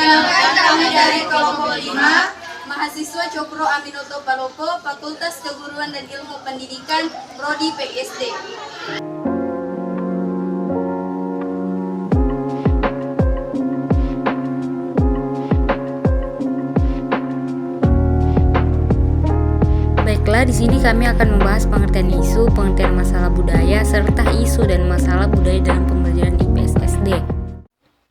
Perkenalkan kami dari kelompok 5, mahasiswa Cokro Aminoto Palopo, Fakultas Keguruan dan Ilmu Pendidikan, Prodi PSD. Baiklah, di sini kami akan membahas pengertian isu, pengertian masalah budaya, serta isu dan masalah budaya dalam pembelajaran IPS SD.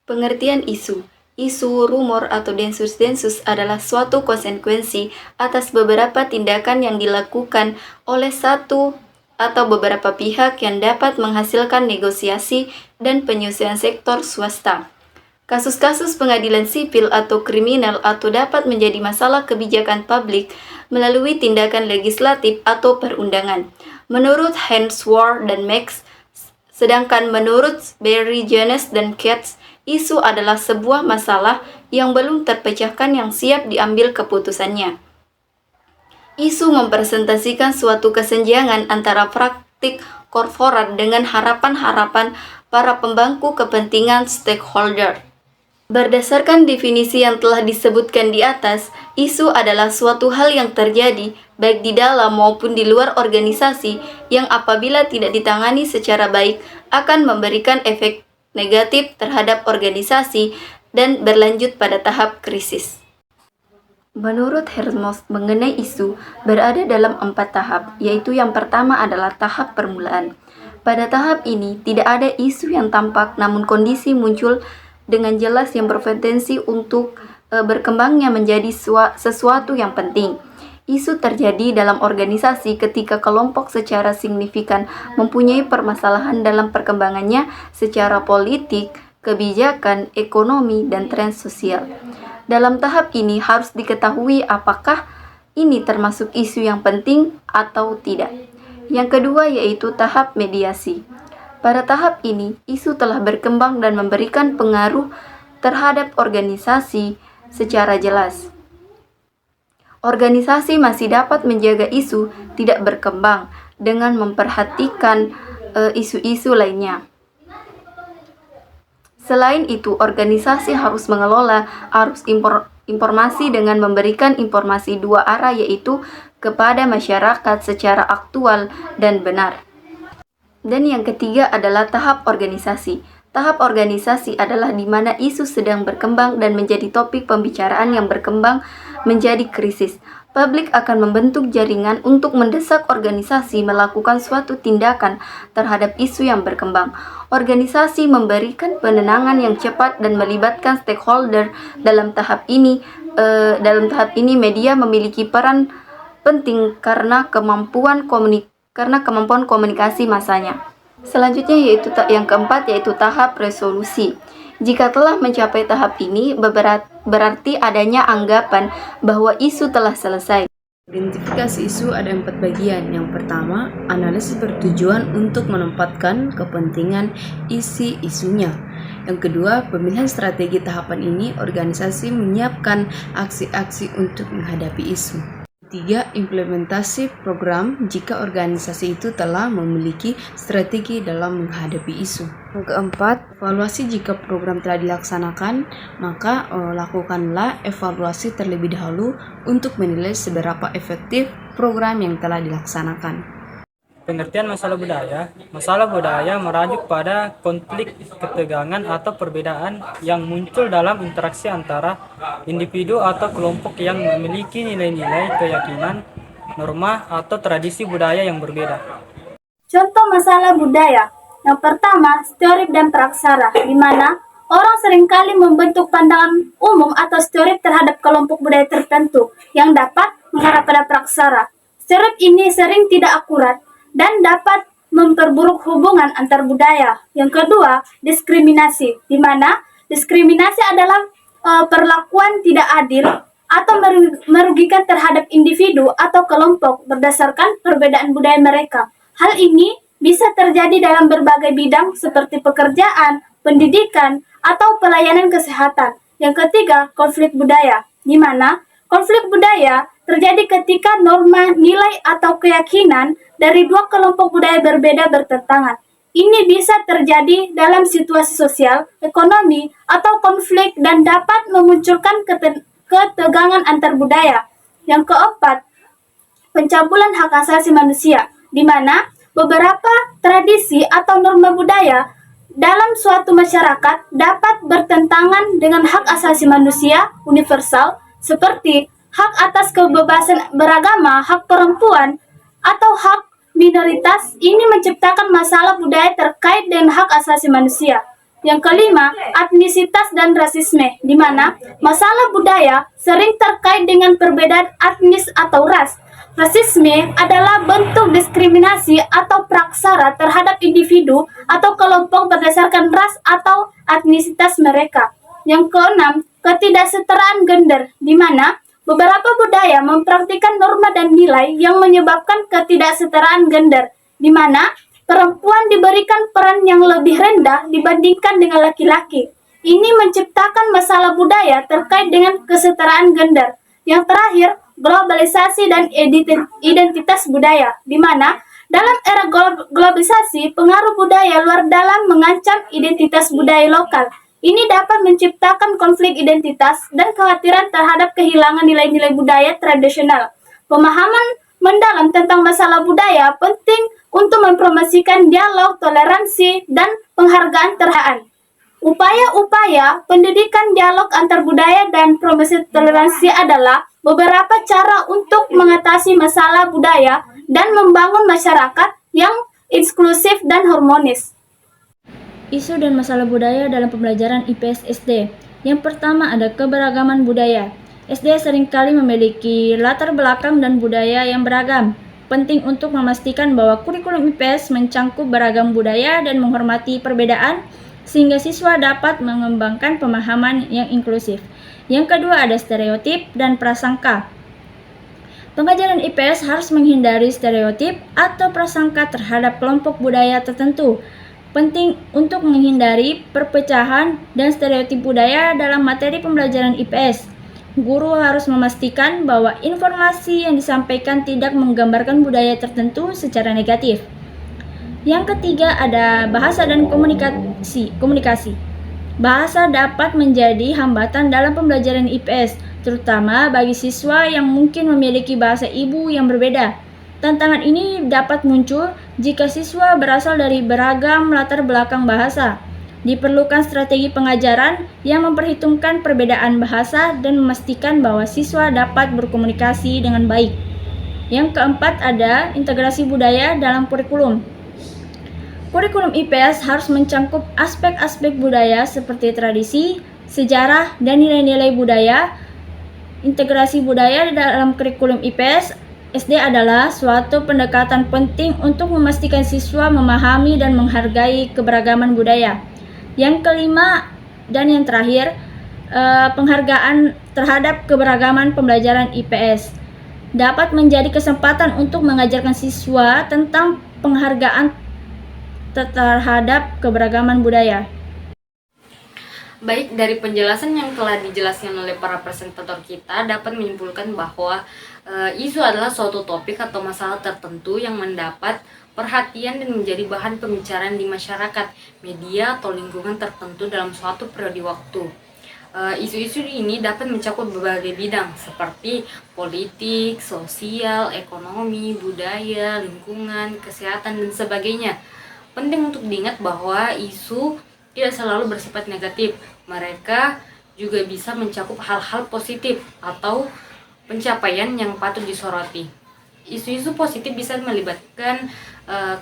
Pengertian isu. Isu, rumor, atau densus-densus adalah suatu konsekuensi atas beberapa tindakan yang dilakukan oleh satu atau beberapa pihak yang dapat menghasilkan negosiasi dan penyelesaian sektor swasta. Kasus-kasus pengadilan sipil atau kriminal atau dapat menjadi masalah kebijakan publik melalui tindakan legislatif atau perundangan. Menurut Hensworth dan Max, sedangkan menurut Berry, Jones, dan Katz, isu adalah sebuah masalah yang belum terpecahkan yang siap diambil keputusannya. Isu mempresentasikan suatu kesenjangan antara praktik korporat dengan harapan-harapan para pemangku kepentingan stakeholder. Berdasarkan definisi yang telah disebutkan di atas, isu adalah suatu hal yang terjadi baik di dalam maupun di luar organisasi yang apabila tidak ditangani secara baik akan memberikan efek negatif terhadap organisasi dan berlanjut pada tahap krisis. Menurut Hermos, mengenai isu berada dalam 4 tahap, yaitu yang pertama adalah tahap permulaan. Pada tahap ini tidak ada isu yang tampak, namun kondisi muncul dengan jelas yang berpotensi untuk berkembangnya menjadi sesuatu yang penting. Isu terjadi dalam organisasi ketika kelompok secara signifikan mempunyai permasalahan dalam perkembangannya secara politik, kebijakan, ekonomi, dan tren sosial. Dalam tahap ini harus diketahui apakah ini termasuk isu yang penting atau tidak. Yang kedua yaitu tahap mediasi. Pada tahap ini, isu telah berkembang dan memberikan pengaruh terhadap organisasi secara jelas. Organisasi masih dapat menjaga isu tidak berkembang dengan memperhatikan isu-isu lainnya. Selain itu, organisasi harus mengelola arus informasi dengan memberikan informasi dua arah, yaitu kepada masyarakat secara aktual dan benar. Dan yang ketiga adalah tahap organisasi. Tahap organisasi adalah di mana isu sedang berkembang dan menjadi topik pembicaraan yang berkembang menjadi krisis. Publik akan membentuk jaringan untuk mendesak organisasi melakukan suatu tindakan terhadap isu yang berkembang. Organisasi memberikan penenangan yang cepat dan melibatkan stakeholder dalam tahap ini. Media memiliki peran penting karena kemampuan komunikasi masanya. Selanjutnya yaitu yang keempat yaitu tahap resolusi. Jika telah mencapai tahap ini, berarti adanya anggapan bahwa isu telah selesai. Identifikasi isu ada 4 bagian. Yang pertama, analisis bertujuan untuk menempatkan kepentingan isi isunya. Yang kedua, pemilihan strategi tahapan ini, organisasi menyiapkan aksi-aksi untuk menghadapi isu. Ketiga, implementasi program jika organisasi itu telah memiliki strategi dalam menghadapi isu. Yang keempat, evaluasi jika program telah dilaksanakan, maka lakukanlah evaluasi terlebih dahulu untuk menilai seberapa efektif program yang telah dilaksanakan. Pengertian masalah budaya merujuk pada konflik, ketegangan, atau perbedaan yang muncul dalam interaksi antara individu atau kelompok yang memiliki nilai-nilai, keyakinan, norma, atau tradisi budaya yang berbeda. Contoh masalah budaya. Yang pertama, stereotip dan praksara, di mana orang seringkali membentuk pandangan umum atau stereotip terhadap kelompok budaya tertentu yang dapat mengarah pada praksara. Stereotip ini sering tidak akurat dan dapat memperburuk hubungan antar budaya. Yang kedua, diskriminasi, di mana diskriminasi adalah perlakuan tidak adil atau merugikan terhadap individu atau kelompok berdasarkan perbedaan budaya mereka. Hal ini bisa terjadi dalam berbagai bidang seperti pekerjaan, pendidikan, atau pelayanan kesehatan. Yang ketiga, konflik budaya, di mana konflik budaya terjadi ketika norma, nilai, atau keyakinan dari dua kelompok budaya berbeda bertentangan. Ini bisa terjadi dalam situasi sosial, ekonomi, atau konflik dan dapat memunculkan ketegangan antar budaya. Yang keempat, pencabulan hak asasi manusia, di mana beberapa tradisi atau norma budaya dalam suatu masyarakat dapat bertentangan dengan hak asasi manusia universal seperti hak atas kebebasan beragama, hak perempuan, atau hak minoritas. Ini menciptakan masalah budaya terkait dengan hak asasi manusia. Yang kelima, etnisitas dan rasisme, di mana masalah budaya sering terkait dengan perbedaan etnis atau ras. Rasisme adalah bentuk diskriminasi atau praksara terhadap individu atau kelompok berdasarkan ras atau etnisitas mereka. Yang keenam, ketidaksetaraan gender, di mana beberapa budaya mempraktikkan norma dan nilai yang menyebabkan ketidaksetaraan gender, di mana perempuan diberikan peran yang lebih rendah dibandingkan dengan laki-laki. Ini menciptakan masalah budaya terkait dengan kesetaraan gender. Yang terakhir, globalisasi dan identitas budaya, di mana dalam era globalisasi, pengaruh budaya luar dalam mengancam identitas budaya lokal. Ini dapat menciptakan konflik identitas dan kekhawatiran terhadap kehilangan nilai-nilai budaya tradisional. Pemahaman mendalam tentang masalah budaya penting untuk mempromosikan dialog, toleransi, dan penghargaan terhadap. Upaya-upaya pendidikan dialog antar budaya dan promosi toleransi adalah beberapa cara untuk mengatasi masalah budaya dan membangun masyarakat yang inklusif dan harmonis. Isu dan masalah budaya dalam pembelajaran IPS SD. Yang pertama ada keberagaman budaya. SD seringkali memiliki latar belakang dan budaya yang beragam. Penting untuk memastikan bahwa kurikulum IPS mencangkup beragam budaya dan menghormati perbedaan, sehingga siswa dapat mengembangkan pemahaman yang inklusif. Yang kedua ada stereotip dan prasangka. Pengajaran IPS harus menghindari stereotip atau prasangka terhadap kelompok budaya tertentu. Penting untuk menghindari perpecahan dan stereotip budaya dalam materi pembelajaran IPS. Guru harus memastikan bahwa informasi yang disampaikan tidak menggambarkan budaya tertentu secara negatif. Yang ketiga ada bahasa dan komunikasi. Bahasa dapat menjadi hambatan dalam pembelajaran IPS, terutama bagi siswa yang mungkin memiliki bahasa ibu yang berbeda. Tantangan ini dapat muncul jika siswa berasal dari beragam latar belakang bahasa. Diperlukan strategi pengajaran yang memperhitungkan perbedaan bahasa dan memastikan bahwa siswa dapat berkomunikasi dengan baik. Yang keempat ada integrasi budaya dalam kurikulum. Kurikulum IPS harus mencangkup aspek-aspek budaya seperti tradisi, sejarah, dan nilai-nilai budaya. Integrasi budaya dalam kurikulum IPS SD adalah suatu pendekatan penting untuk memastikan siswa memahami dan menghargai keberagaman budaya. Yang kelima dan yang terakhir, penghargaan terhadap keberagaman pembelajaran IPS dapat menjadi kesempatan untuk mengajarkan siswa tentang penghargaan terhadap keberagaman budaya. Baik, dari penjelasan yang telah dijelaskan oleh para presentator kita dapat menyimpulkan bahwa isu adalah suatu topik atau masalah tertentu yang mendapat perhatian dan menjadi bahan pembicaraan di masyarakat, media, atau lingkungan tertentu dalam suatu periode waktu. Isu-isu ini dapat mencakup berbagai bidang seperti politik, sosial, ekonomi, budaya, lingkungan, kesehatan, dan sebagainya. Penting untuk diingat bahwa isu tidak selalu bersifat negatif. Mereka juga bisa mencakup hal-hal positif atau pencapaian yang patut disoroti. Isu-isu positif bisa melibatkan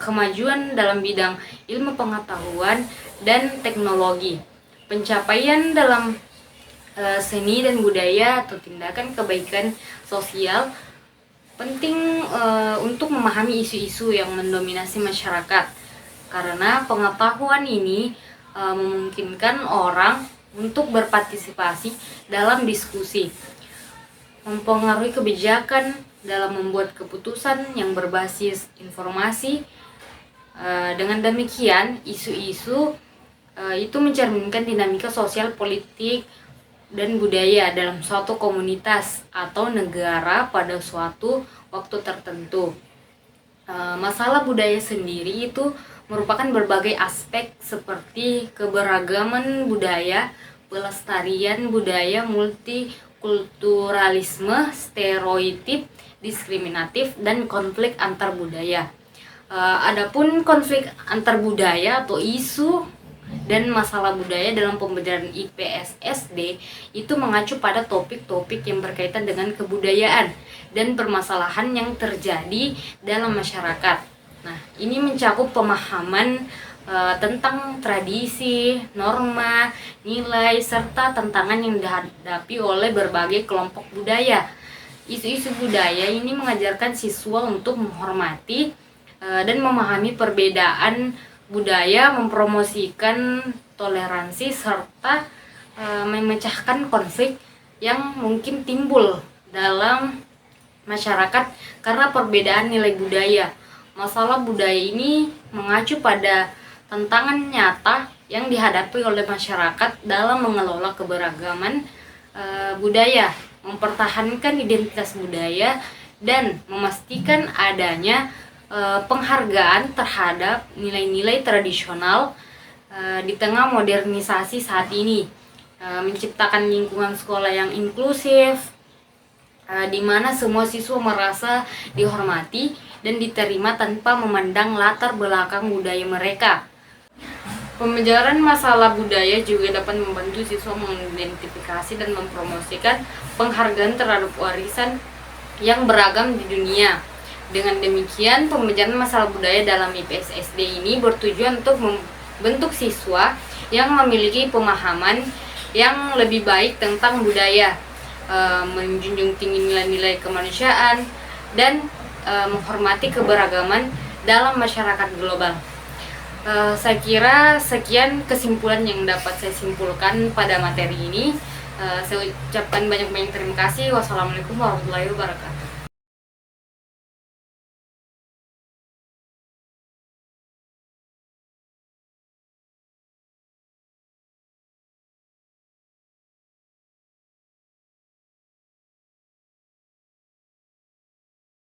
kemajuan dalam bidang ilmu pengetahuan dan teknologi, pencapaian dalam seni dan budaya, atau tindakan kebaikan sosial. Penting untuk memahami isu-isu yang mendominasi masyarakat, karena pengetahuan ini memungkinkan orang untuk berpartisipasi dalam diskusi, mempengaruhi kebijakan dalam membuat keputusan yang berbasis informasi. Dengan demikian, isu-isu itu mencerminkan dinamika sosial, politik, dan budaya dalam suatu komunitas atau negara pada suatu waktu tertentu. Masalah budaya sendiri itu merupakan berbagai aspek seperti keberagaman budaya, pelestarian budaya, multikulturalisme, stereotip, diskriminatif, dan konflik antar budaya. Adapun konflik antar budaya atau isu dan masalah budaya dalam pembelajaran IPS SD itu mengacu pada topik-topik yang berkaitan dengan kebudayaan dan permasalahan yang terjadi dalam masyarakat. Nah, ini mencakup pemahaman tentang tradisi, norma, nilai, serta tantangan yang dihadapi oleh berbagai kelompok budaya. Isu-isu budaya ini mengajarkan siswa untuk menghormati dan memahami perbedaan budaya, mempromosikan toleransi, serta memecahkan konflik yang mungkin timbul dalam masyarakat karena perbedaan nilai budaya. Masalah budaya ini mengacu pada tantangan nyata yang dihadapi oleh masyarakat dalam mengelola keberagaman budaya, mempertahankan identitas budaya, dan memastikan adanya penghargaan terhadap nilai-nilai tradisional di tengah modernisasi saat ini, menciptakan lingkungan sekolah yang inklusif, di mana semua siswa merasa dihormati dan diterima tanpa memandang latar belakang budaya mereka. Pembelajaran masalah budaya juga dapat membantu siswa mengidentifikasi dan mempromosikan penghargaan terhadap warisan yang beragam di dunia. Dengan demikian, pembelajaran masalah budaya dalam IPS SD ini bertujuan untuk membentuk siswa yang memiliki pemahaman yang lebih baik tentang budaya, menjunjung tinggi nilai-nilai kemanusiaan, dan menghormati keberagaman dalam masyarakat global. Saya kira sekian kesimpulan yang dapat saya simpulkan pada materi ini. Saya ucapkan banyak-banyak terima kasih. Wassalamualaikum warahmatullahi wabarakatuh.